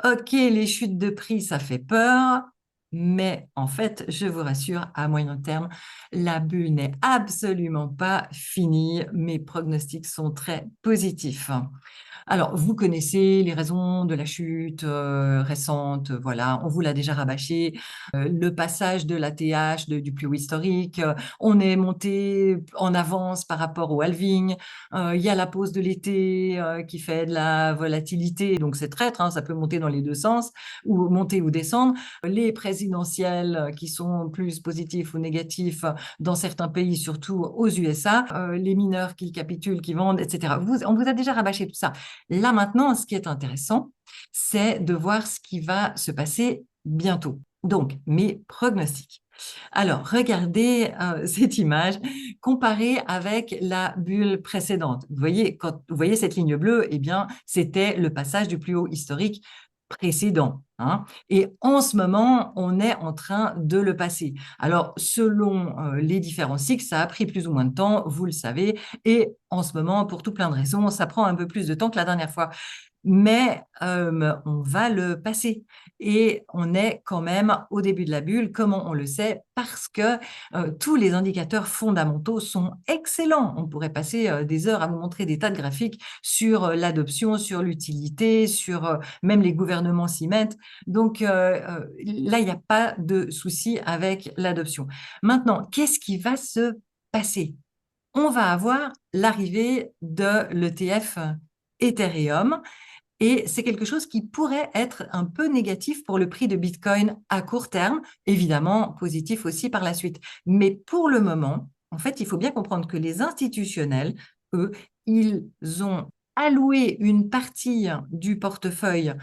Ok, les chutes de prix, ça fait peur, mais en fait, je vous rassure, à moyen terme, la bulle n'est absolument pas finie. Mes pronostics sont très positifs. Alors, vous connaissez les raisons de la chute récente, voilà, on vous l'a déjà rabâché. Le passage de l'ATH, du plus haut historique, on est monté en avance par rapport au halving. Il y a la pause de l'été qui fait de la volatilité, donc c'est traître, hein, ça peut monter dans les deux sens, ou monter ou descendre. Les présidentielles qui sont plus positifs ou négatifs dans certains pays, surtout aux USA, les mineurs qui capitulent, qui vendent, etc. On vous a déjà rabâché tout ça. Là maintenant, ce qui est intéressant, c'est de voir ce qui va se passer bientôt. Donc, mes pronostics. Alors, regardez cette image comparée avec la bulle précédente. Vous voyez, quand vous voyez cette ligne bleue, eh bien, c'était le passage du plus haut historique précédent, hein. Et en ce moment, on est en train de le passer. Alors, selon les différents cycles, ça a pris plus ou moins de temps, vous le savez, et en ce moment, pour tout plein de raisons, ça prend un peu plus de temps que la dernière fois. Mais on va le passer. Et on est quand même au début de la bulle. Comment on le sait? Parce que tous les indicateurs fondamentaux sont excellents. On pourrait passer des heures à vous montrer des tas de graphiques sur l'adoption, sur l'utilité, sur même les gouvernements s'y mettent. Donc là, il n'y a pas de souci avec l'adoption. Maintenant, qu'est-ce qui va se passer? On va avoir l'arrivée de l'ETF Ethereum et c'est quelque chose qui pourrait être un peu négatif pour le prix de Bitcoin à court terme, évidemment positif aussi par la suite. Mais pour le moment, en fait, il faut bien comprendre que les institutionnels, eux, ils ont alloué une partie du portefeuille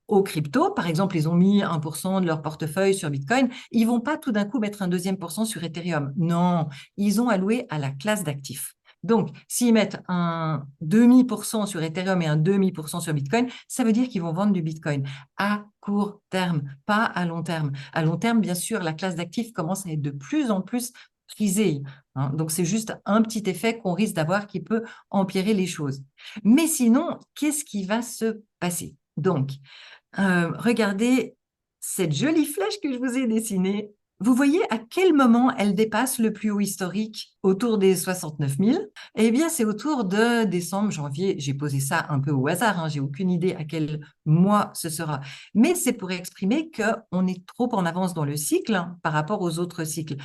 aux cryptos. Par exemple, ils ont mis 1% de leur portefeuille sur Bitcoin. Ils vont pas tout d'un coup mettre un deuxième pour cent sur Ethereum. Non, ils ont alloué à la classe d'actifs. Donc, s'ils mettent un demi pour cent sur Ethereum et un demi pour cent sur Bitcoin, ça veut dire qu'ils vont vendre du Bitcoin à court terme, pas à long terme. À long terme, bien sûr, la classe d'actifs commence à être de plus en plus prisée, hein. Donc, c'est juste un petit effet qu'on risque d'avoir qui peut empirer les choses. Mais sinon, qu'est-ce qui va se passer? Donc, regardez cette jolie flèche que je vous ai dessinée. Vous voyez à quel moment elle dépasse le plus haut historique autour des 69 000? Eh bien, c'est autour de décembre, janvier. J'ai posé ça un peu au hasard, hein, j'ai aucune idée à quel mois ce sera. Mais c'est pour exprimer qu'on est trop en avance dans le cycle, hein, par rapport aux autres cycles.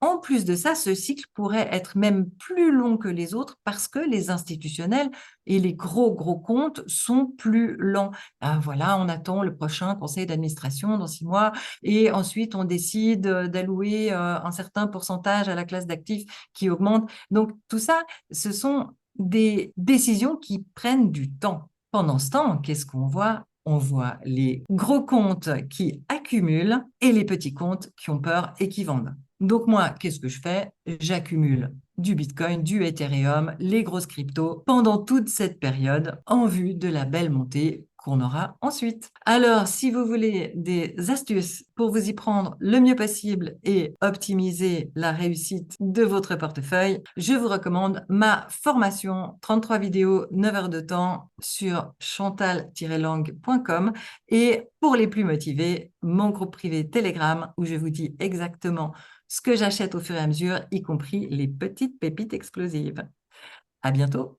En plus de ça, ce cycle pourrait être même plus long que les autres parce que les institutionnels et les gros comptes sont plus lents. Voilà, on attend le prochain conseil d'administration dans 6 mois et ensuite on décide d'allouer un certain pourcentage à la classe d'actifs qui augmente. Donc tout ça, ce sont des décisions qui prennent du temps. Pendant ce temps, qu'est-ce qu'on voit? On voit les gros comptes qui accumulent et les petits comptes qui ont peur et qui vendent. Donc moi, qu'est-ce que je fais? J'accumule du Bitcoin, du Ethereum, les grosses cryptos pendant toute cette période en vue de la belle montée qu'on aura ensuite. Alors, si vous voulez des astuces pour vous y prendre le mieux possible et optimiser la réussite de votre portefeuille, je vous recommande ma formation 33 vidéos, 9 heures de temps sur chantal-lang.com et pour les plus motivés, mon groupe privé Telegram où je vous dis exactement ce que j'achète au fur et à mesure, y compris les petites pépites explosives. À bientôt!